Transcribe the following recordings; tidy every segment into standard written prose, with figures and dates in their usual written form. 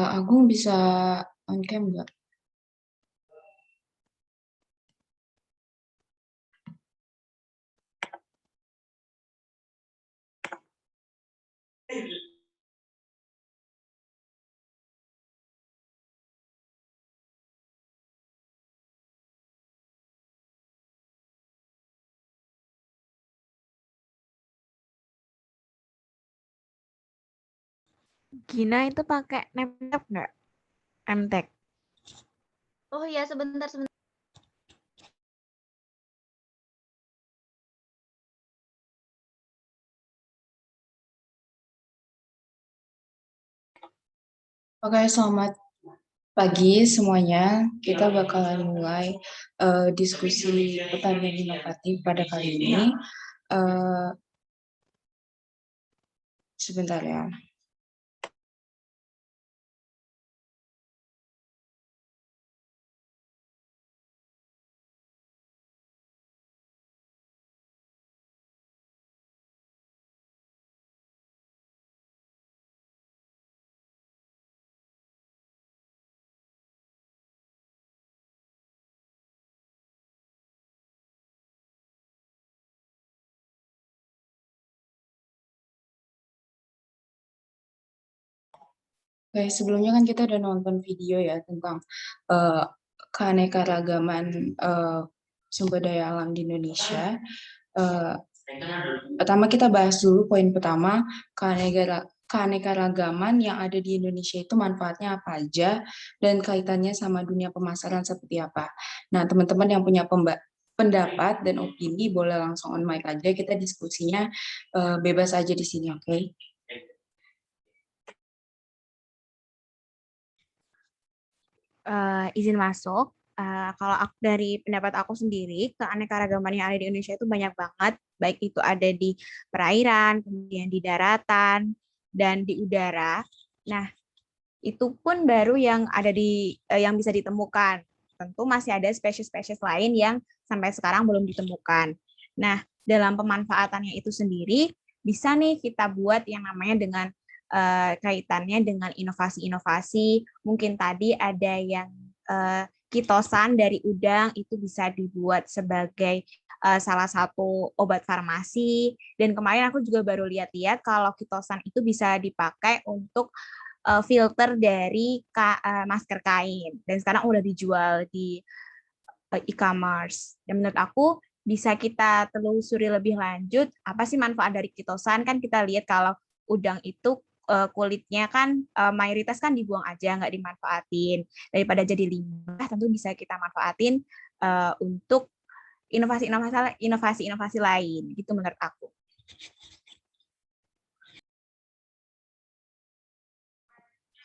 Agung bisa on cam nggak? Gina itu pakai name-tag nggak? M-tag. Oh iya, sebentar. Oke, selamat pagi semuanya. Kita bakalan mulai diskusi pertanian inovatif pada kali ini. Sebentar ya. Oke, sebelumnya kan kita udah nonton video ya tentang uh, keanekaragaman sumber daya alam di Indonesia. Uh, Pertama kita bahas dulu poin pertama, keanekaragaman yang ada di Indonesia itu manfaatnya apa aja dan kaitannya sama dunia pemasaran seperti apa. Nah, teman-teman yang punya pendapat dan opini boleh langsung on mic aja, kita diskusinya bebas aja di sini, oke? Izin masuk. Kalau dari pendapat aku sendiri, keanekaragaman yang ada di Indonesia itu banyak banget, baik itu ada di perairan, kemudian di daratan, dan di udara. Nah, itu pun baru yang ada yang bisa ditemukan. Tentu masih ada spesies-spesies lain yang sampai sekarang belum ditemukan. Nah, dalam pemanfaatannya itu sendiri, bisa nih kita buat yang namanya dengan kaitannya dengan inovasi-inovasi. Mungkin tadi ada yang kitosan dari udang itu bisa dibuat sebagai salah satu obat farmasi. Dan kemarin aku juga baru lihat-lihat kalau kitosan itu bisa dipakai untuk filter dari masker kain. Dan sekarang udah dijual di e-commerce. Dan menurut aku bisa kita telusuri lebih lanjut apa sih manfaat dari kitosan. Kan kita lihat kalau udang itu kulitnya kan mayoritas kan dibuang aja, nggak dimanfaatin. Daripada jadi limbah, tentu bisa kita manfaatin untuk inovasi-inovasi lain. Gitu menurut aku.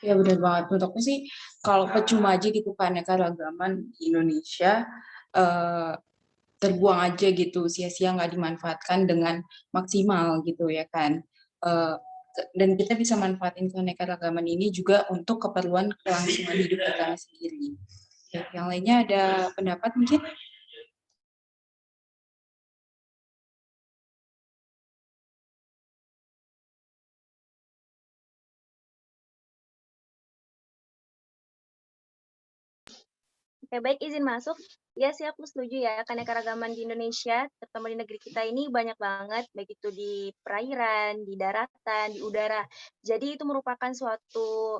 Ya benar banget. Menurut aku sih kalau percuma aja gitu keanekaragaman di Indonesia eh, terbuang aja gitu, sia-sia nggak dimanfaatkan dengan maksimal gitu ya kan. Eh, dan kita bisa manfaatin keanekaragaman ini juga untuk keperluan kelangsungan hidup kita sendiri. Ya, yang lainnya ada pendapat mungkin? Oke, baik, izin masuk. Ya sih, aku setuju ya, keanekaragaman di Indonesia, terutama di negeri kita ini banyak banget, baik itu di perairan, di daratan, di udara. Jadi itu merupakan suatu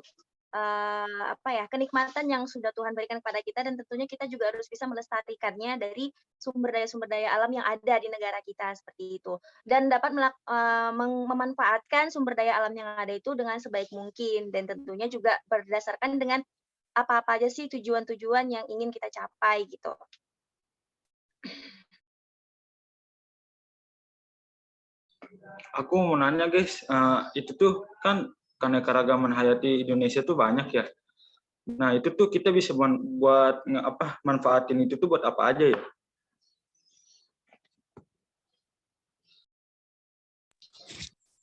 kenikmatan yang sudah Tuhan berikan kepada kita, dan tentunya kita juga harus bisa melestarikannya dari sumber daya alam yang ada di negara kita seperti itu, dan dapat memanfaatkan sumber daya alam yang ada itu dengan sebaik mungkin, dan tentunya juga berdasarkan dengan apa-apa aja sih tujuan-tujuan yang ingin kita capai gitu. Aku mau nanya guys, itu tuh kan keanekaragaman hayati Indonesia tuh banyak ya. Nah itu tuh kita bisa buat manfaatin itu tuh buat apa aja ya?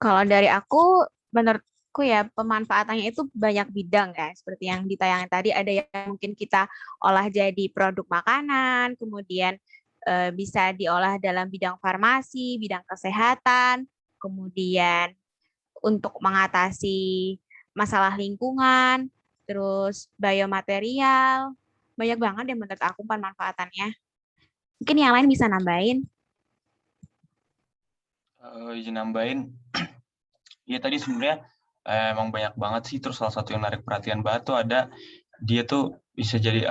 Kalau dari aku, menurutku ya pemanfaatannya itu banyak bidang ya. Seperti yang ditayangkan tadi, ada yang mungkin kita olah jadi produk makanan, kemudian bisa diolah dalam bidang farmasi, bidang kesehatan, kemudian untuk mengatasi masalah lingkungan, terus biomaterial, banyak banget yang menurut aku pemanfaatannya. Mungkin yang lain bisa nambahin. Izin nambahin, ya tadi sebenarnya emang banyak banget sih. Terus salah satu yang menarik perhatian banget tuh ada, dia tuh bisa jadi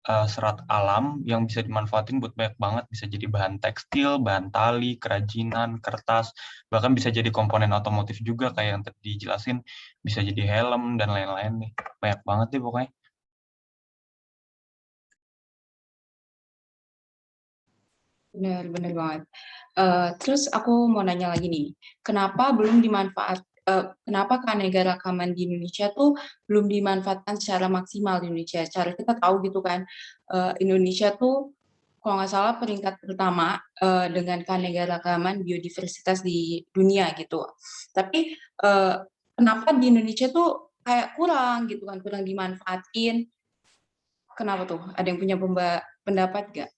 serat alam yang bisa dimanfaatin buat banyak banget. Bisa jadi bahan tekstil, bahan tali, kerajinan, kertas, bahkan bisa jadi komponen otomotif juga kayak yang tadi dijelasin, bisa jadi helm dan lain-lain nih. Banyak banget deh pokoknya. Benar banget. Terus aku mau nanya lagi nih, kenapa keanekaragaman di Indonesia tuh belum dimanfaatkan secara maksimal di Indonesia? Cara kita tahu gitu kan, Indonesia tuh kalau nggak salah peringkat pertama dengan keanekaragaman biodiversitas di dunia gitu. Tapi kenapa di Indonesia tuh kayak kurang gitu kan, kurang dimanfaatin? Kenapa tuh? Ada yang punya pendapat nggak?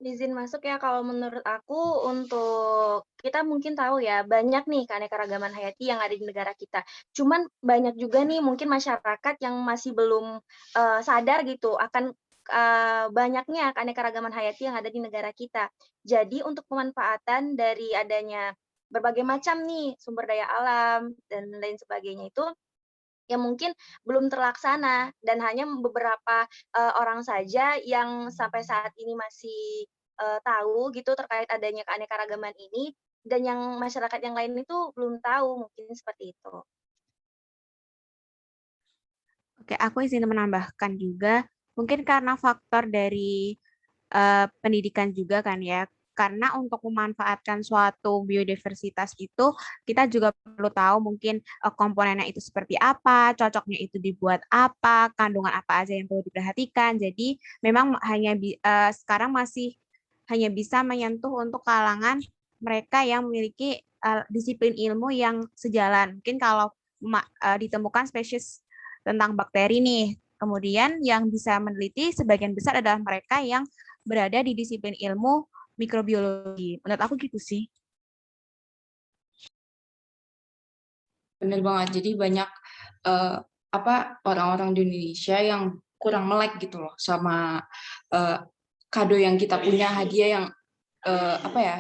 Izin masuk ya, kalau menurut aku untuk kita mungkin tahu ya, banyak nih keanekaragaman hayati yang ada di negara kita. Cuman banyak juga nih mungkin masyarakat yang masih belum sadar gitu akan banyaknya keanekaragaman hayati yang ada di negara kita. Jadi untuk pemanfaatan dari adanya berbagai macam nih sumber daya alam dan lain sebagainya itu yang mungkin belum terlaksana dan hanya beberapa orang saja yang sampai saat ini masih tahu gitu terkait adanya keanekaragaman ini, dan yang masyarakat yang lain itu belum tahu, mungkin seperti itu. Oke, aku izin menambahkan juga, mungkin karena faktor dari pendidikan juga kan ya, karena untuk memanfaatkan suatu biodiversitas itu, kita juga perlu tahu mungkin komponennya itu seperti apa, cocoknya itu dibuat apa, kandungan apa aja yang perlu diperhatikan. Jadi memang sekarang masih hanya bisa menyentuh untuk kalangan mereka yang memiliki disiplin ilmu yang sejalan. Mungkin kalau ditemukan spesies tentang bakteri nih, kemudian yang bisa meneliti sebagian besar adalah mereka yang berada di disiplin ilmu mikrobiologi. Menurut aku gitu sih. Bener banget. Jadi banyak orang-orang di Indonesia yang kurang melek gitu loh sama kado yang kita punya, hadiah yang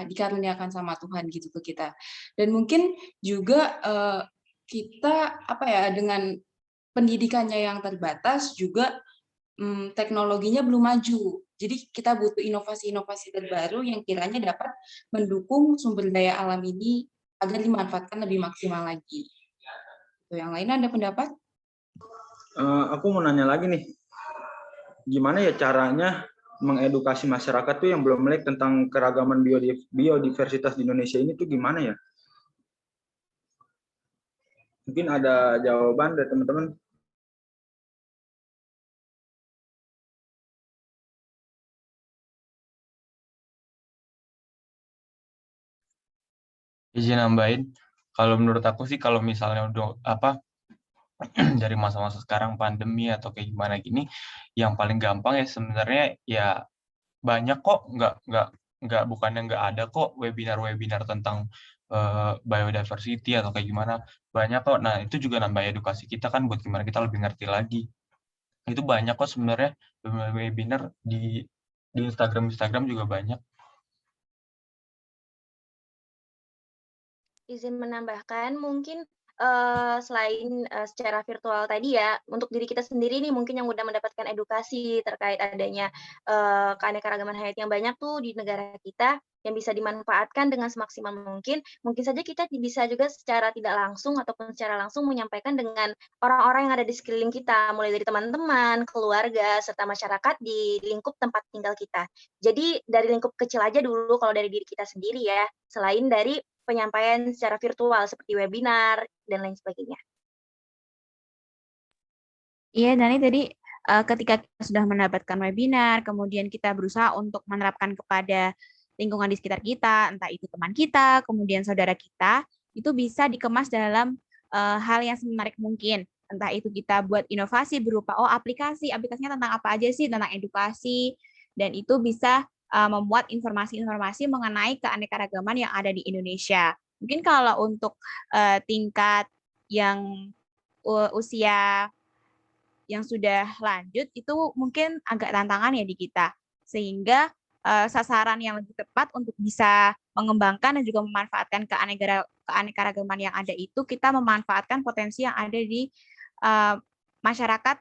dikaruniakan sama Tuhan gitu ke kita. Dan mungkin juga kita dengan pendidikannya yang terbatas juga teknologinya belum maju. Jadi kita butuh inovasi-inovasi terbaru yang kiranya dapat mendukung sumber daya alam ini agar dimanfaatkan lebih maksimal lagi. Yang lain ada pendapat? Aku mau nanya lagi nih, gimana ya caranya mengedukasi masyarakat tuh yang belum melek tentang keragaman biodiversitas di Indonesia ini tuh gimana ya? Mungkin ada jawaban dari teman-teman? Izin nambahin, kalau menurut aku sih kalau misalnya udah dari masa-masa sekarang pandemi atau kayak gimana gini, yang paling gampang ya sebenarnya ya banyak kok, bukannya nggak ada kok webinar-webinar tentang biodiversity atau kayak gimana, banyak kok. Nah itu juga nambah edukasi kita kan buat gimana kita lebih ngerti lagi. Itu banyak kok sebenarnya webinar di Instagram juga banyak. Izin menambahkan, mungkin selain secara virtual tadi ya, untuk diri kita sendiri nih mungkin yang udah mendapatkan edukasi terkait adanya keanekaragaman hayati yang banyak tuh di negara kita, yang bisa dimanfaatkan dengan semaksimal mungkin saja kita bisa juga secara tidak langsung ataupun secara langsung menyampaikan dengan orang-orang yang ada di sekeliling kita, mulai dari teman-teman, keluarga, serta masyarakat di lingkup tempat tinggal kita. Jadi dari lingkup kecil aja dulu kalau dari diri kita sendiri ya, selain dari penyampaian secara virtual seperti webinar dan lain sebagainya. Iya, Dani tadi ketika kita sudah mendapatkan webinar, kemudian kita berusaha untuk menerapkan kepada lingkungan di sekitar kita, entah itu teman kita, kemudian saudara kita, itu bisa dikemas dalam hal yang semenarik mungkin. Entah itu kita buat inovasi berupa, aplikasinya tentang apa aja sih, tentang edukasi, dan itu bisa memuat informasi-informasi mengenai keanekaragaman yang ada di Indonesia. Mungkin kalau untuk tingkat yang usia yang sudah lanjut itu mungkin agak tantangan ya di kita. Sehingga sasaran yang lebih tepat untuk bisa mengembangkan dan juga memanfaatkan keanekaragaman yang ada itu, kita memanfaatkan potensi yang ada di masyarakat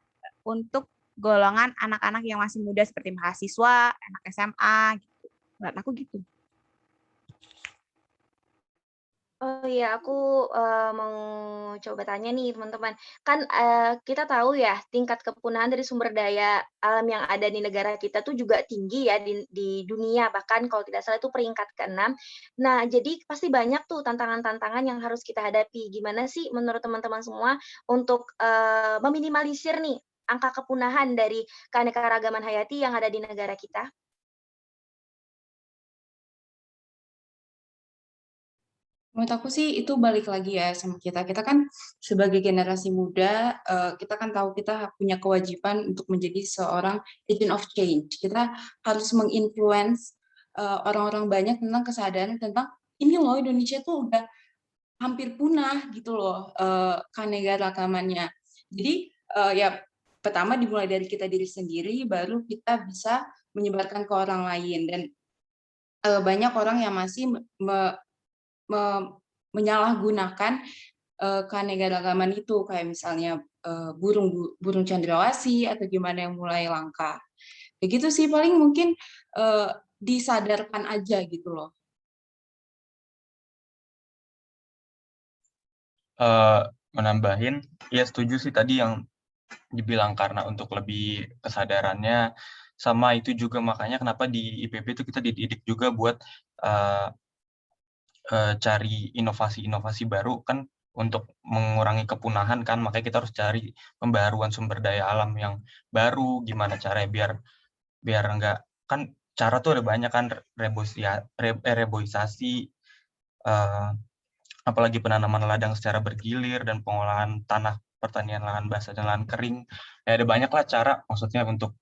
untuk golongan anak-anak yang masih muda seperti mahasiswa, anak SMA gitu. Menurut aku gitu. Oh iya, aku mau coba tanya nih teman-teman. Kan kita tahu ya tingkat kepunahan dari sumber daya alam yang ada di negara kita tuh juga tinggi ya di dunia, bahkan kalau tidak salah itu peringkat ke-6. Nah, jadi pasti banyak tuh tantangan-tantangan yang harus kita hadapi. Gimana sih menurut teman-teman semua untuk meminimalisir nih angka kepunahan dari keanekaragaman hayati yang ada di negara kita? Menurut aku sih itu balik lagi ya sama kita. Kita kan sebagai generasi muda, kita kan tahu kita punya kewajiban untuk menjadi seorang agent of change. Kita harus menginfluence orang-orang banyak tentang kesadaran tentang ini loh Indonesia tuh udah hampir punah gitu loh keanekaragamannya. Jadi ya pertama dimulai dari kita diri sendiri, baru kita bisa menyebarkan ke orang lain. Dan banyak orang yang masih menyalahgunakan keanekaragaman itu, kayak misalnya burung cendrawasih atau gimana yang mulai langka. Begitu sih, paling mungkin disadarkan aja gitu loh. Menambahin, ya setuju sih tadi yang dibilang, karena untuk lebih kesadarannya, sama itu juga makanya kenapa di IPB itu kita dididik juga buat cari inovasi-inovasi baru kan untuk mengurangi kepunahan kan, makanya kita harus cari pembaruan sumber daya alam yang baru, gimana caranya biar enggak, kan cara tuh ada banyak kan, reboisasi, apalagi penanaman ladang secara bergilir dan pengolahan tanah pertanian lahan basah dan lahan kering. Ya, ada banyaklah cara maksudnya untuk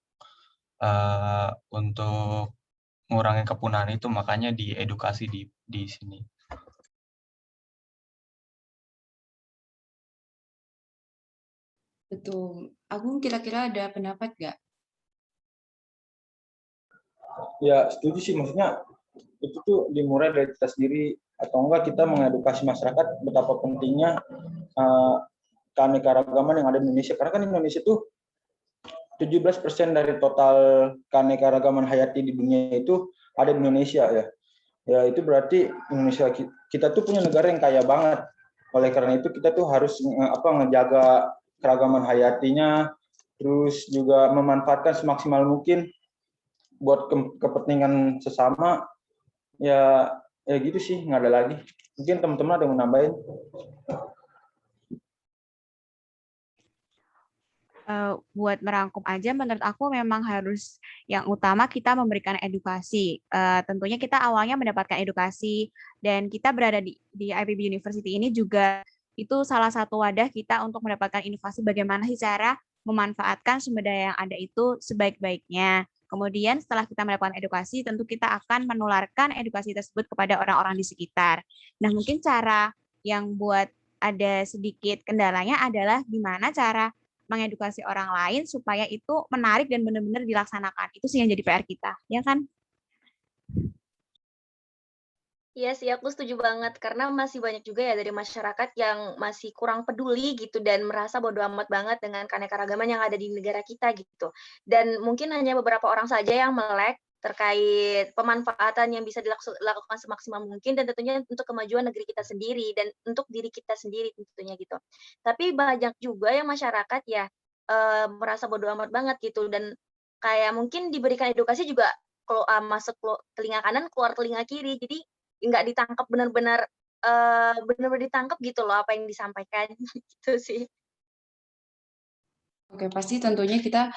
mengurangi kepunahan itu, makanya diedukasi di sini. Betul. Agung kira-kira ada pendapat nggak? Ya setuju sih, maksudnya itu tuh dimulai dari kita sendiri, atau enggak kita mengedukasi masyarakat betapa pentingnya keanekaragaman yang ada di Indonesia. Karena kan Indonesia tuh 17% dari total keanekaragaman hayati di dunia itu ada di Indonesia ya. Ya itu berarti Indonesia kita tuh punya negara yang kaya banget. Oleh karena itu kita tuh harus ngejaga keragaman hayatinya, terus juga memanfaatkan semaksimal mungkin buat kepentingan sesama. Ya gitu sih, nggak ada lagi. Mungkin teman-teman ada yang mau nambahin. Buat merangkum aja, menurut aku memang harus yang utama kita memberikan edukasi. Tentunya kita awalnya mendapatkan edukasi, dan kita berada di IPB University ini juga itu salah satu wadah kita untuk mendapatkan inovasi bagaimana sih cara memanfaatkan sumber daya yang ada itu sebaik-baiknya. Kemudian setelah kita mendapatkan edukasi, tentu kita akan menularkan edukasi tersebut kepada orang-orang di sekitar. Nah, mungkin cara yang buat ada sedikit kendalanya adalah gimana cara mengedukasi orang lain supaya itu menarik dan benar-benar dilaksanakan. Itu sih yang jadi PR kita, ya kan? Iya sih, aku setuju banget karena masih banyak juga ya dari masyarakat yang masih kurang peduli gitu dan merasa bodo amat banget dengan keanekaragaman yang ada di negara kita gitu. Dan mungkin hanya beberapa orang saja yang melek terkait pemanfaatan yang bisa dilakukan semaksimal mungkin dan tentunya untuk kemajuan negeri kita sendiri dan untuk diri kita sendiri tentunya gitu. Tapi banyak juga yang masyarakat ya merasa bodo amat banget gitu dan kayak mungkin diberikan edukasi juga kalau masuk telinga kanan keluar telinga kiri. Jadi nggak ditangkap benar-benar ditangkap gitu loh apa yang disampaikan, gitu sih. Oke, pasti tentunya kita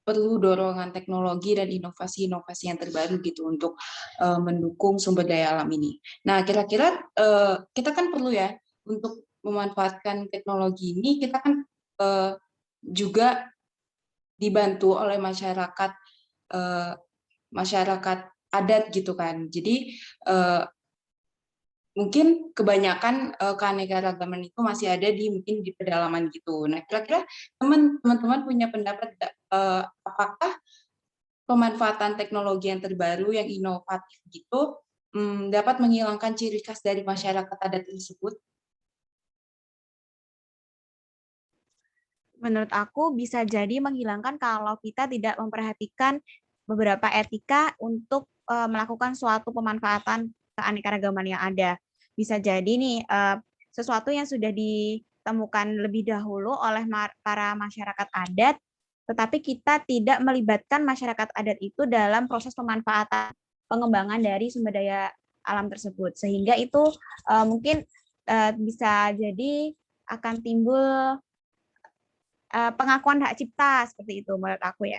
perlu dorongan teknologi dan inovasi-inovasi yang terbaru gitu untuk mendukung sumber daya alam ini. Nah, kira-kira kita kan perlu ya untuk memanfaatkan teknologi ini, kita kan juga dibantu oleh masyarakat adat gitu kan. Jadi mungkin kebanyakan keanekaragaman itu masih ada di mungkin di pedalaman gitu. Nah, kira-kira teman-teman punya pendapat nggak, apakah pemanfaatan teknologi yang terbaru yang inovatif gitu dapat menghilangkan ciri khas dari masyarakat adat tersebut? Menurut aku bisa jadi menghilangkan kalau kita tidak memperhatikan beberapa etika untuk melakukan suatu pemanfaatan keanekaragaman yang ada. Bisa jadi nih sesuatu yang sudah ditemukan lebih dahulu oleh para masyarakat adat, tetapi kita tidak melibatkan masyarakat adat itu dalam proses pemanfaatan pengembangan dari sumber daya alam tersebut. Sehingga itu mungkin bisa jadi akan timbul pengakuan hak cipta seperti itu menurut aku ya.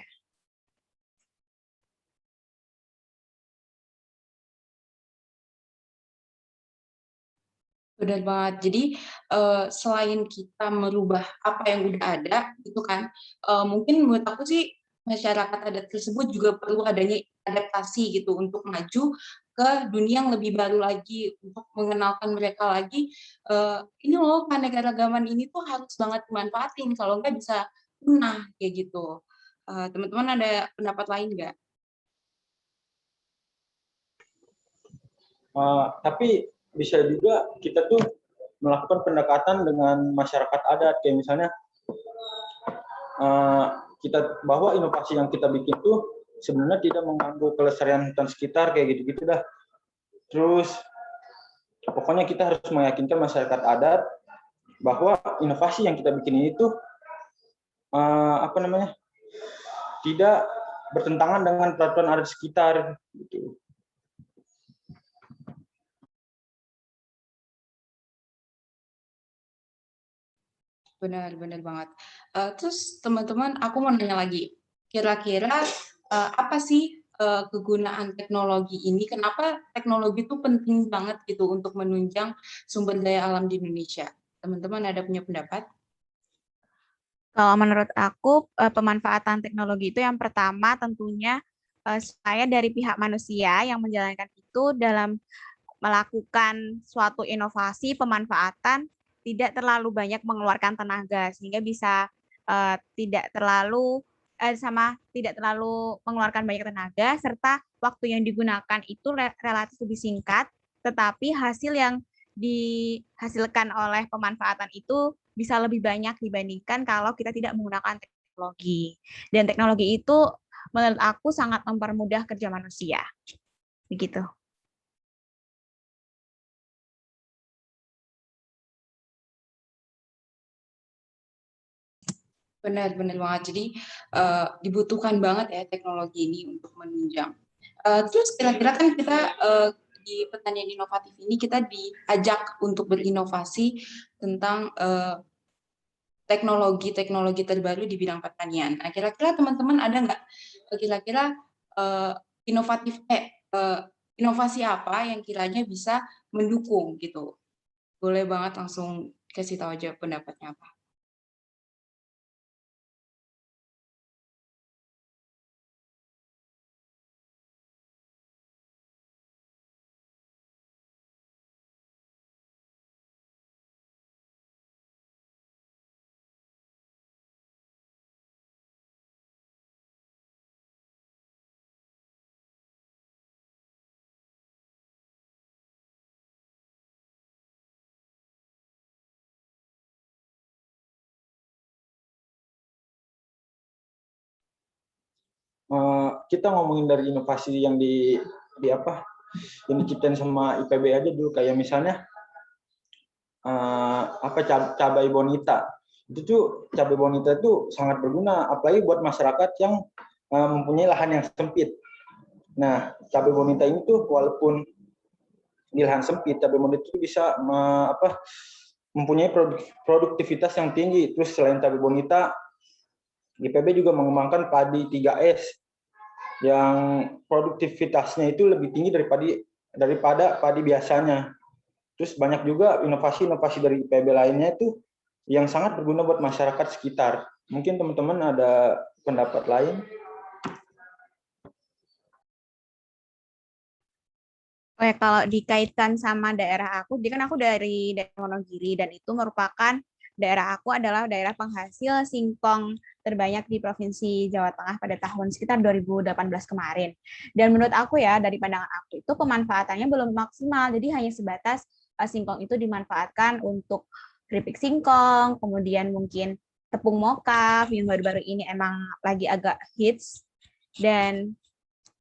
Benar banget. Jadi selain kita merubah apa yang udah ada, itu kan, mungkin menurut aku sih masyarakat adat tersebut juga perlu adanya adaptasi gitu untuk maju ke dunia yang lebih baru lagi, untuk mengenalkan mereka lagi, ini loh keanekaragaman ini tuh harus banget dimanfaatin, kalau nggak bisa punah kayak gitu. Teman-teman ada pendapat lain nggak? Tapi bisa juga kita tuh melakukan pendekatan dengan masyarakat adat, kayak misalnya kita bahwa inovasi yang kita bikin tuh sebenarnya tidak mengganggu kelestarian hutan sekitar, kayak gitu-gitu dah. Terus pokoknya kita harus meyakinkan masyarakat adat bahwa inovasi yang kita bikin ini tuh tidak bertentangan dengan peraturan adat sekitar gitu. Benar banget. Terus teman-teman, aku mau nanya lagi, kira-kira apa sih kegunaan teknologi ini? Kenapa teknologi itu penting banget gitu untuk menunjang sumber daya alam di Indonesia? Teman-teman ada punya pendapat? Kalau menurut aku pemanfaatan teknologi itu yang pertama tentunya supaya dari pihak manusia yang menjalankan itu dalam melakukan suatu inovasi pemanfaatan tidak terlalu banyak mengeluarkan tenaga sehingga bisa tidak terlalu mengeluarkan banyak tenaga serta waktu yang digunakan itu relatif lebih singkat tetapi hasil yang dihasilkan oleh pemanfaatan itu bisa lebih banyak dibandingkan kalau kita tidak menggunakan teknologi. Dan teknologi itu menurut aku sangat mempermudah kerja manusia. Begitu. Benar banget. Jadi dibutuhkan banget ya teknologi ini untuk menunjang. Terus kira-kira kan kita di pertanian inovatif ini kita diajak untuk berinovasi tentang teknologi terbaru di bidang pertanian. Nah, kira-kira teman-teman ada nggak kira-kira inovatif inovasi apa yang kiranya bisa mendukung gitu? Boleh banget langsung kasih tahu aja pendapatnya apa. Kita ngomongin dari inovasi yang yang diciptain sama IPB aja dulu, kayak misalnya cabai bonita. Itu tuh cabai bonita itu sangat berguna apalagi buat masyarakat yang mempunyai lahan yang sempit. Nah, cabai bonita ini tuh walaupun di lahan sempit, cabai bonita itu bisa mempunyai produktivitas yang tinggi. Terus selain cabai bonita, IPB juga mengembangkan padi 3S yang produktivitasnya itu lebih tinggi daripada padi biasanya. Terus banyak juga inovasi-inovasi dari IPB lainnya itu yang sangat berguna buat masyarakat sekitar. Mungkin teman-teman ada pendapat lain? Oke, kalau dikaitkan sama daerah aku, jadi kan aku dari daerah Wonogiri dan itu merupakan daerah aku adalah daerah penghasil singkong terbanyak di Provinsi Jawa Tengah pada tahun sekitar 2018 kemarin. Dan menurut aku ya, dari pandangan aku itu pemanfaatannya belum maksimal, jadi hanya sebatas singkong itu dimanfaatkan untuk keripik singkong, kemudian mungkin tepung mokaf yang baru-baru ini emang lagi agak hits, dan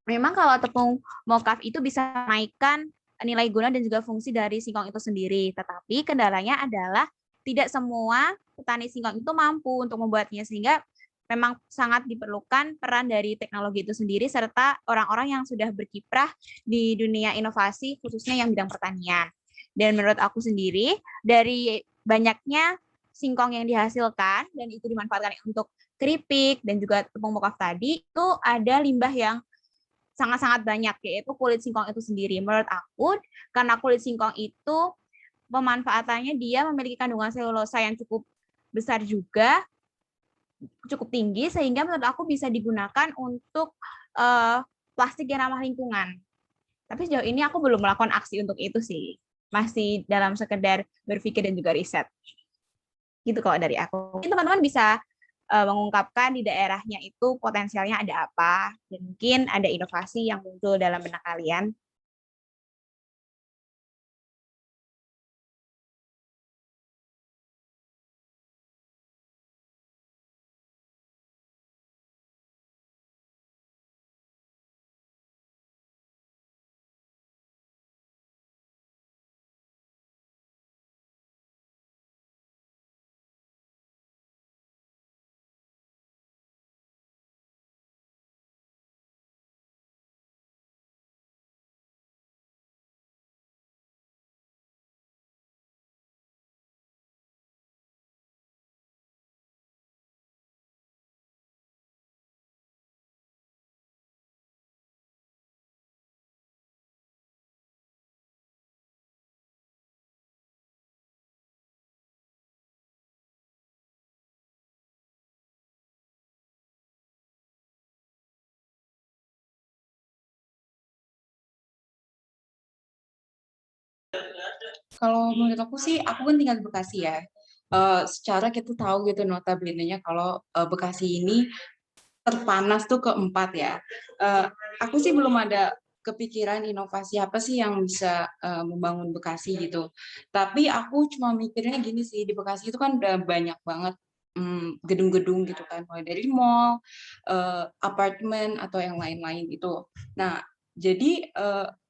memang kalau tepung mokaf itu bisa menaikkan nilai guna dan juga fungsi dari singkong itu sendiri. Tetapi kendalanya adalah tidak semua petani singkong itu mampu untuk membuatnya, sehingga memang sangat diperlukan peran dari teknologi itu sendiri serta orang-orang yang sudah berkiprah di dunia inovasi khususnya yang bidang pertanian. Dan menurut aku sendiri, dari banyaknya singkong yang dihasilkan dan itu dimanfaatkan untuk keripik dan juga tepung mokaf tadi, itu ada limbah yang sangat-sangat banyak, yaitu kulit singkong itu sendiri. Menurut aku, karena kulit singkong itu pemanfaatannya dia memiliki kandungan selulosa yang cukup besar juga, cukup tinggi, sehingga menurut aku bisa digunakan untuk plastik yang ramah lingkungan. Tapi sejauh ini aku belum melakukan aksi untuk itu sih. Masih dalam sekedar berpikir dan juga riset. Gitu kalau dari aku. Mungkin teman-teman bisa mengungkapkan di daerahnya itu potensialnya ada apa, dan mungkin ada inovasi yang muncul dalam benak kalian. Kalau menurut aku sih, aku kan tinggal di Bekasi ya. Secara kita tahu gitu notabene-nya kalau Bekasi ini terpanas tuh keempat ya. Eh, aku sih belum ada kepikiran inovasi apa sih yang bisa membangun Bekasi gitu. Tapi aku cuma mikirnya gini sih, di Bekasi itu kan udah banyak banget gedung-gedung gitu kan, mulai dari mall, apartemen atau yang lain-lain gitu. Nah, jadi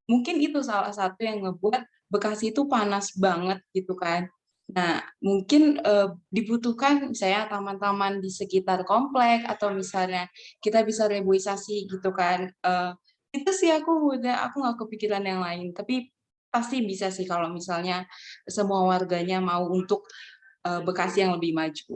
mungkin itu salah satu yang ngebuat Bekasi itu panas banget gitu kan. Nah, mungkin dibutuhkan misalnya taman-taman di sekitar komplek atau misalnya kita bisa reboisasi gitu kan. Itu sih aku nggak kepikiran yang lain, tapi pasti bisa sih kalau misalnya semua warganya mau untuk Bekasi yang lebih maju.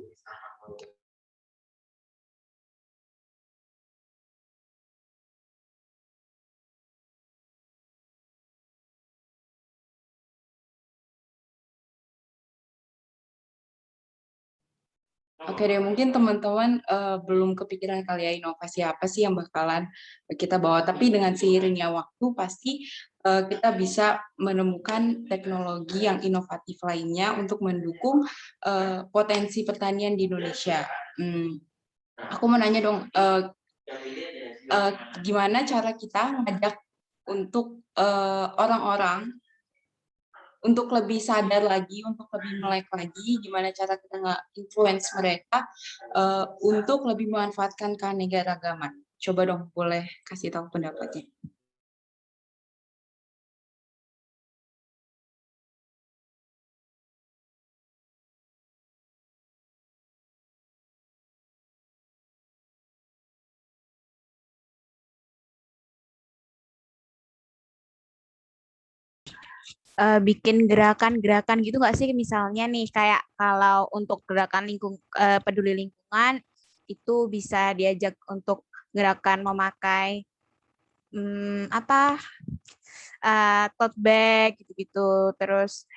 Oke deh, mungkin teman-teman belum kepikiran kali ya inovasi apa sih yang bakalan kita bawa. Tapi dengan seiringnya waktu pasti kita bisa menemukan teknologi yang inovatif lainnya untuk mendukung potensi pertanian di Indonesia. Aku mau nanya dong, gimana cara kita ngajak untuk orang-orang untuk lebih sadar lagi, untuk lebih melek lagi, gimana cara kita nge-influence mereka untuk lebih memanfaatkan keanekaragaman. Coba dong, boleh kasih tahu pendapatnya. Bikin gerakan-gerakan gitu nggak sih, misalnya nih kayak kalau untuk gerakan peduli lingkungan itu bisa diajak untuk gerakan memakai tote bag gitu-gitu, terus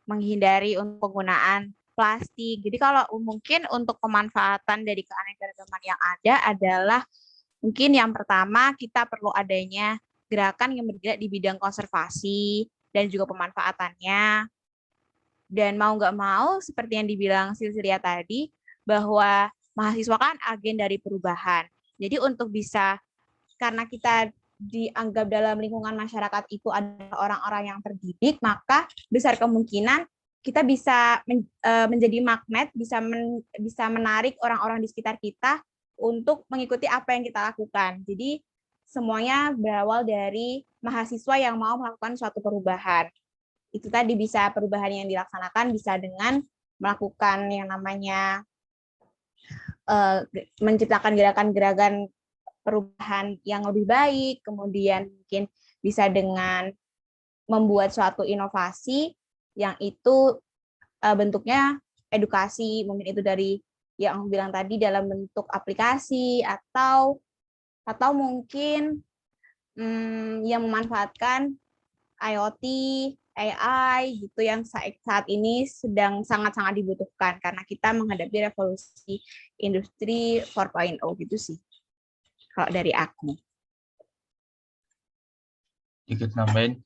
menghindari untuk penggunaan plastik. Jadi kalau mungkin untuk pemanfaatan dari keanekaragaman yang ada adalah mungkin yang pertama kita perlu adanya gerakan yang bergerak di bidang konservasi dan juga pemanfaatannya. Dan mau nggak mau, seperti yang dibilang Silsilia tadi, bahwa mahasiswa kan agen dari perubahan. Jadi untuk bisa, karena kita dianggap dalam lingkungan masyarakat itu adalah orang-orang yang terdidik, maka besar kemungkinan kita bisa menjadi magnet, bisa menarik orang-orang di sekitar kita untuk mengikuti apa yang kita lakukan. Jadi semuanya berawal dari mahasiswa yang mau melakukan suatu perubahan. Itu tadi bisa perubahan yang dilaksanakan bisa dengan melakukan yang namanya menciptakan gerakan-gerakan perubahan yang lebih baik, kemudian mungkin bisa dengan membuat suatu inovasi yang itu bentuknya edukasi, mungkin itu dari yang aku bilang tadi dalam bentuk aplikasi atau mungkin yang memanfaatkan IoT, AI gitu yang saat ini sedang sangat-sangat dibutuhkan karena kita menghadapi revolusi industri 4.0 gitu sih. Kalau dari aku. Dikit nambahin,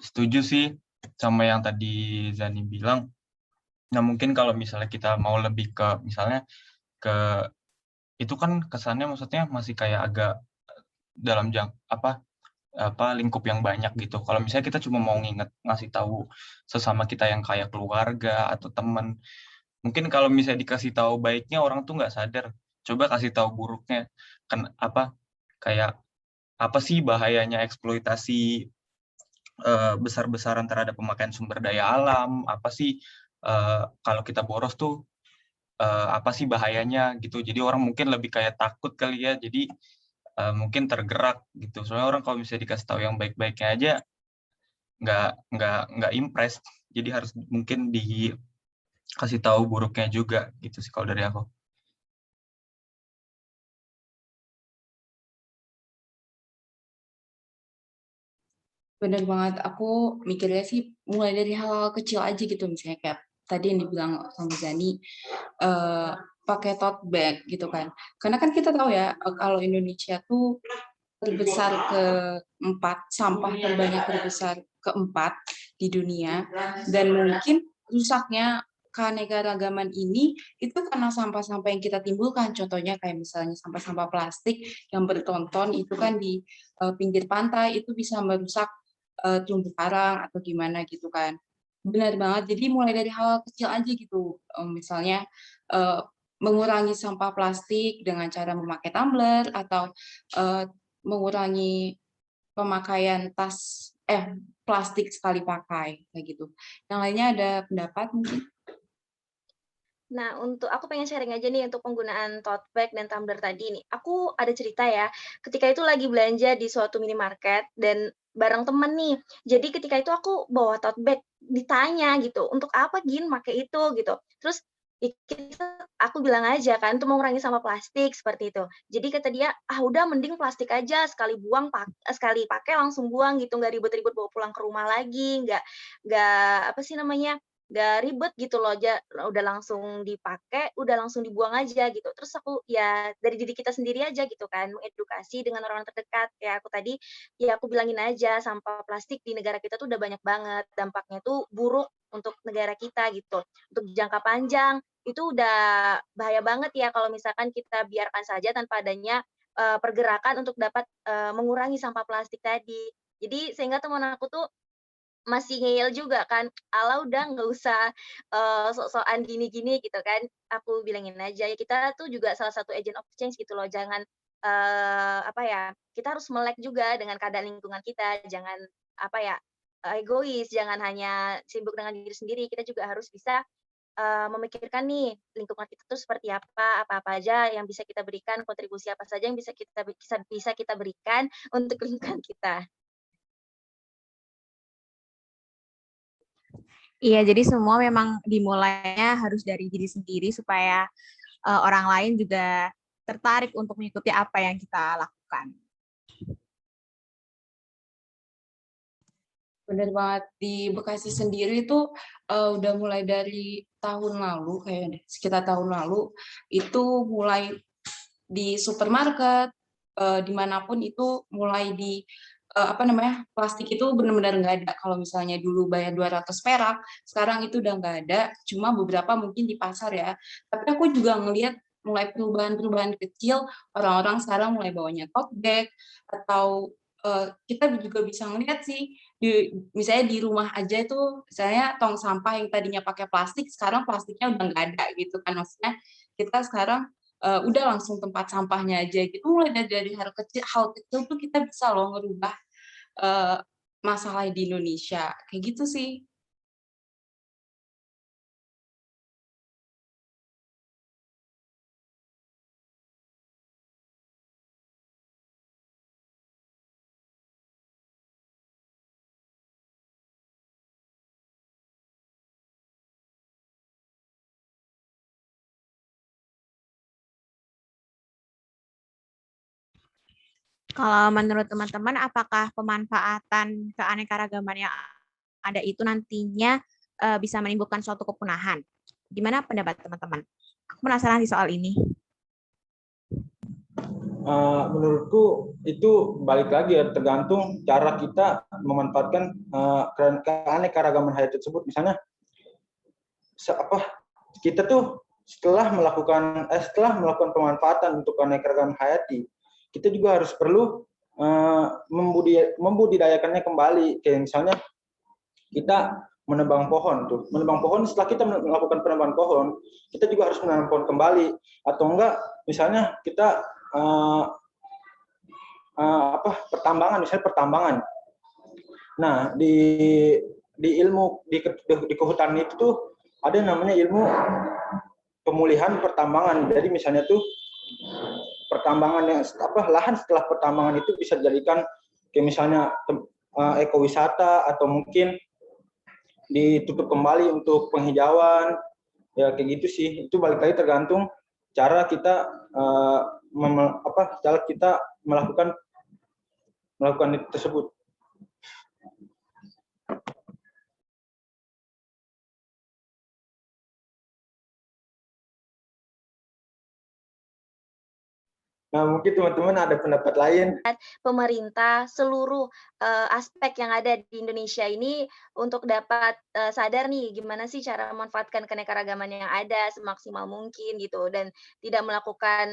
setuju sih sama yang tadi Zani bilang. Nah mungkin kalau misalnya kita mau lebih ke misalnya ke itu kan kesannya maksudnya masih kayak agak dalam lingkup yang banyak gitu. Kalau misalnya kita cuma mau ngasih tahu sesama kita yang kayak keluarga atau teman, mungkin kalau misalnya dikasih tahu baiknya orang tuh nggak sadar. Coba kasih tahu buruknya, kayak apa sih bahayanya eksploitasi besar-besaran terhadap pemakaian sumber daya alam, apa sih kalau kita boros tuh apa sih bahayanya gitu. Jadi orang mungkin lebih kayak takut kali ya, jadi mungkin tergerak gitu. Soalnya orang kalau misalnya dikasih tahu yang baik-baiknya aja nggak impress. Jadi harus mungkin dikasih tahu buruknya juga gitu sih kalau dari aku. Bener banget, aku mikirnya sih mulai dari hal-hal kecil aja gitu, misalnya kayak tadi yang dibilang sama Zani, pakai tote bag gitu kan. Karena kan kita tahu ya, kalau Indonesia tuh terbesar keempat, sampah terbanyak terbesar keempat di dunia, dan mungkin rusaknya keanekaragaman ini itu karena sampah-sampah yang kita timbulkan. Contohnya kayak misalnya sampah-sampah plastik yang bertonton itu kan di pinggir pantai, itu bisa merusak terumbu karang atau gimana gitu kan. Benar banget, jadi mulai dari hal kecil aja gitu, misalnya mengurangi sampah plastik dengan cara memakai tumbler atau mengurangi pemakaian plastik sekali pakai kayak gitu. Yang lainnya ada pendapat mungkin? Nah, aku pengen sharing aja nih untuk penggunaan tote bag dan tumbler tadi nih. Aku ada cerita ya, ketika itu lagi belanja di suatu minimarket dan bareng temen nih. Jadi ketika itu aku bawa tote bag, ditanya gitu, "Untuk apa Gin pakai itu?" gitu. Terus aku bilang aja kan, "Untuk mengurangi sampah plastik," seperti itu. Jadi kata dia, "Ah udah mending plastik aja, sekali pakai langsung buang gitu, nggak ribet-ribet bawa pulang ke rumah lagi, nggak apa sih namanya, nggak ribet gitu loh, udah langsung dipakai, udah langsung dibuang aja gitu." Terus aku ya dari diri kita sendiri aja gitu kan, mengedukasi dengan orang terdekat. Kayak aku tadi, ya aku bilangin aja sampah plastik di negara kita tuh udah banyak banget, dampaknya tuh buruk untuk negara kita gitu. Untuk jangka panjang, itu udah bahaya banget ya kalau misalkan kita biarkan saja tanpa adanya, pergerakan untuk dapat, mengurangi sampah plastik tadi. Jadi sehingga teman aku tuh masih ngeyel juga kan, "Alah udah nggak usah, sok-sokan gini-gini," gitu kan. Aku bilangin aja, ya kita tuh juga salah satu agent of change gitu loh, jangan, apa ya, kita harus melek juga dengan keadaan lingkungan kita, jangan, apa ya, egois, jangan hanya sibuk dengan diri sendiri, kita juga harus bisa, memikirkan nih lingkungan kita tuh seperti apa aja yang bisa kita berikan, kontribusi apa saja yang bisa kita berikan untuk lingkungan kita. Iya, jadi semua memang dimulainya harus dari diri sendiri supaya orang lain juga tertarik untuk mengikuti apa yang kita lakukan. Bener banget, di Bekasi sendiri itu udah mulai dari tahun lalu, kayaknya sekitar tahun lalu, itu mulai di supermarket, dimanapun itu mulai di plastik itu benar-benar nggak ada. Kalau misalnya dulu bayar 200 perak, sekarang itu udah nggak ada, cuma beberapa mungkin di pasar ya. Tapi aku juga ngelihat mulai perubahan-perubahan kecil, orang-orang sekarang mulai bawanya tote bag, atau kita juga bisa ngelihat sih, misalnya di rumah aja itu, misalnya tong sampah yang tadinya pakai plastik, sekarang plastiknya udah nggak ada gitu kan. Maksudnya kita sekarang udah langsung tempat sampahnya aja gitu. Mulai dari hal kecil tuh kita bisa loh ngerubah masalah di Indonesia, kayak gitu sih. Kalau menurut teman-teman, apakah pemanfaatan keanekaragaman yang ada itu nantinya bisa menimbulkan suatu kepunahan? Gimana pendapat teman-teman? Aku penasaran di soal ini. Menurutku itu balik lagi ya, tergantung cara kita memanfaatkan keanekaragaman hayati tersebut. Misalnya kita tuh setelah melakukan pemanfaatan untuk keanekaragaman hayati, kita juga harus perlu membudidayakannya kembali. Kayak misalnya kita menebang pohon tuh. Menebang pohon, setelah kita melakukan penebangan pohon, kita juga harus menanam pohon kembali. Atau enggak, misalnya kita pertambangan, misalnya pertambangan. Nah, di ilmu di kehutanan itu tuh ada yang namanya ilmu pemulihan pertambangan. Jadi misalnya tuh pertambangan yang lahan setelah pertambangan itu bisa dijadikan kayak misalnya ekowisata, atau mungkin ditutup kembali untuk penghijauan, ya kayak gitu sih. Itu balik lagi tergantung cara kita cara kita melakukan itu tersebut. Nah, mungkin teman-teman ada pendapat lain. Pemerintah, seluruh aspek yang ada di Indonesia ini untuk dapat sadar nih gimana sih cara memanfaatkan keanekaragaman yang ada semaksimal mungkin gitu, dan tidak melakukan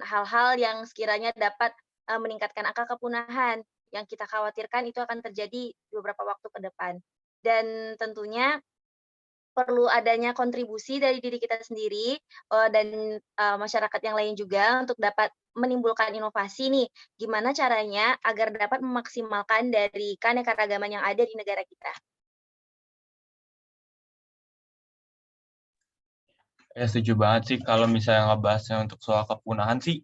hal-hal yang sekiranya dapat meningkatkan angka kepunahan yang kita khawatirkan itu akan terjadi beberapa waktu ke depan. Dan tentunya perlu adanya kontribusi dari diri kita sendiri dan masyarakat yang lain juga untuk dapat menimbulkan inovasi nih, gimana caranya agar dapat memaksimalkan dari keanekaragaman yang ada di negara kita. Ya setuju banget sih kalau misalnya ngebahasnya untuk soal kepunahan sih,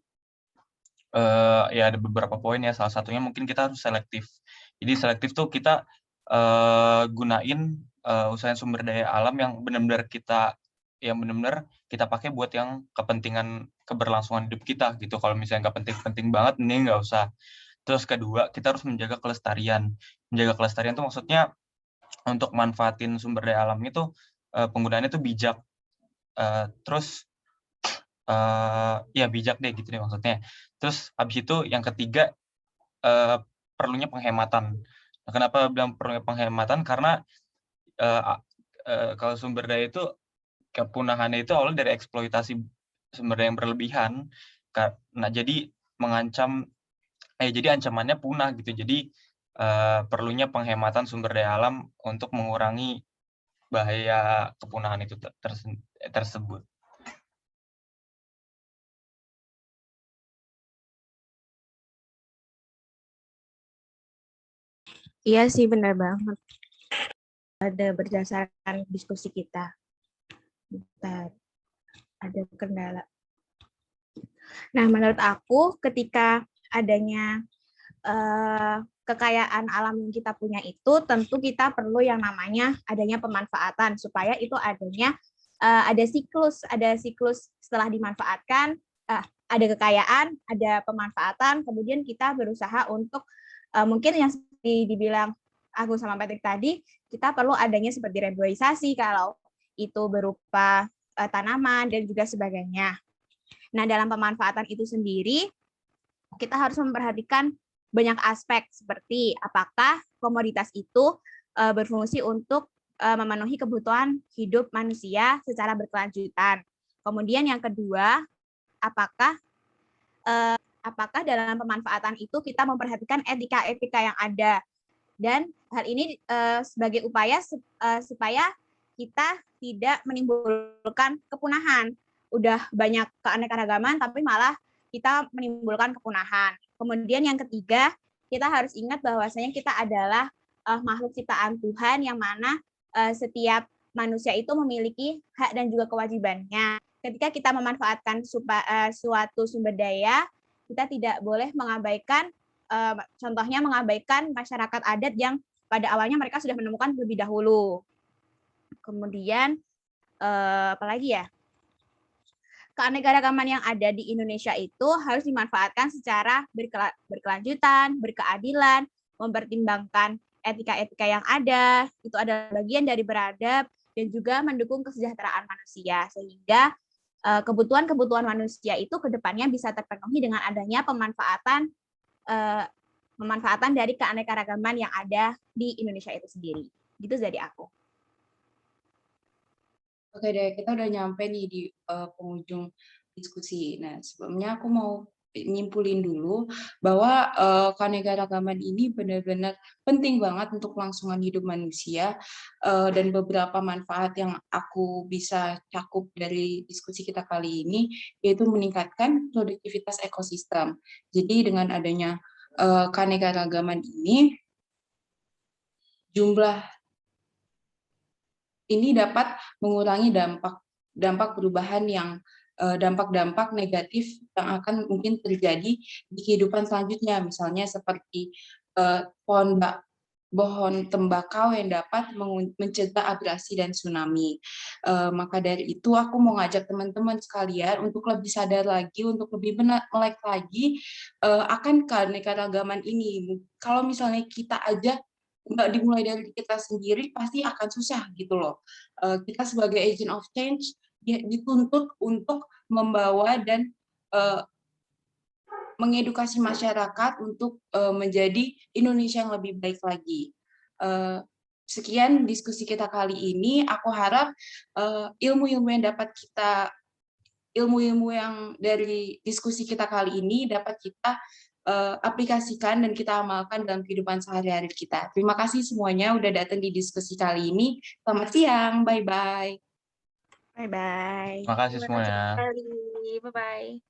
ya ada beberapa poin ya. Salah satunya mungkin kita harus selektif. Jadi selektif tuh kita gunain usaha sumber daya alam yang benar-benar kita pakai buat yang kepentingan keberlangsungan hidup kita gitu. Kalau misalnya nggak penting-penting banget, ini nggak usah. Terus kedua, kita harus menjaga kelestarian. Menjaga kelestarian itu maksudnya untuk manfaatin sumber daya alam itu penggunaannya itu bijak. Terus ya bijak deh gitu deh maksudnya. Terus habis itu yang ketiga perlunya penghematan. Nah, kenapa bilang perlunya penghematan? Karena kalau sumber daya itu kepunahannya itu awalnya dari eksploitasi sumber daya yang berlebihan. Nah, jadi jadi ancamannya punah gitu. Jadi perlunya penghematan sumber daya alam untuk mengurangi bahaya kepunahan itu tersebut. Iya sih, benar banget. Ada berdasarkan diskusi kita. Ada kendala. Nah, menurut aku ketika adanya kekayaan alam yang kita punya itu, tentu kita perlu yang namanya adanya pemanfaatan supaya itu adanya ada siklus setelah dimanfaatkan, ada kekayaan, ada pemanfaatan, kemudian kita berusaha untuk mungkin yang seperti dibilang aku sama Patrick tadi, kita perlu adanya seperti reboisasi kalau itu berupa tanaman dan juga sebagainya. Nah, dalam pemanfaatan itu sendiri, kita harus memperhatikan banyak aspek seperti apakah komoditas itu berfungsi untuk memenuhi kebutuhan hidup manusia secara berkelanjutan. Kemudian yang kedua, apakah dalam pemanfaatan itu kita memperhatikan etika-etika yang ada. Dan hal ini sebagai upaya supaya kita tidak menimbulkan kepunahan. Udah banyak keanekaragaman, tapi malah kita menimbulkan kepunahan. Kemudian yang ketiga, kita harus ingat bahwasanya kita adalah makhluk ciptaan Tuhan yang mana setiap manusia itu memiliki hak dan juga kewajibannya. Ketika kita memanfaatkan suatu sumber daya, kita tidak boleh mengabaikan, contohnya mengabaikan masyarakat adat yang pada awalnya mereka sudah menemukan lebih dahulu. Kemudian, apalagi ya? Keanekaragaman yang ada di Indonesia itu harus dimanfaatkan secara berkelanjutan, berkeadilan, mempertimbangkan etika-etika yang ada, itu adalah bagian dari beradab, dan juga mendukung kesejahteraan manusia, sehingga kebutuhan-kebutuhan manusia itu ke depannya bisa terpenuhi dengan adanya pemanfaatan dari keanekaragaman yang ada di Indonesia itu sendiri. Gitu dari aku. Oke deh, kita udah nyampe nih di penghujung diskusi. Nah, sebelumnya aku mau nyimpulin dulu bahwa keanekaragaman ini benar-benar penting banget untuk kelangsungan hidup manusia, dan beberapa manfaat yang aku bisa cakup dari diskusi kita kali ini yaitu meningkatkan produktivitas ekosistem. Jadi dengan adanya keanekaragaman ini, ini dapat mengurangi dampak perubahan yang dampak-dampak negatif yang akan mungkin terjadi di kehidupan selanjutnya, misalnya seperti pohon tembakau yang dapat mencegah abrasi dan tsunami. Maka dari itu aku mau ngajak teman-teman sekalian untuk lebih sadar lagi, untuk lebih melek lagi akan keanekaragaman ini. Kalau misalnya kita aja nggak dimulai dari kita sendiri, pasti akan susah gitu loh. Kita sebagai agent of change dituntut untuk membawa dan mengedukasi masyarakat untuk menjadi Indonesia yang lebih baik lagi. Sekian diskusi kita kali ini. Aku harap ilmu-ilmu yang dari diskusi kita kali ini dapat kita aplikasikan dan kita amalkan dalam kehidupan sehari-hari kita. Terima kasih semuanya udah datang di diskusi kali ini. Selamat siang, bye-bye. Bye-bye. Terima kasih semuanya. Bye-bye.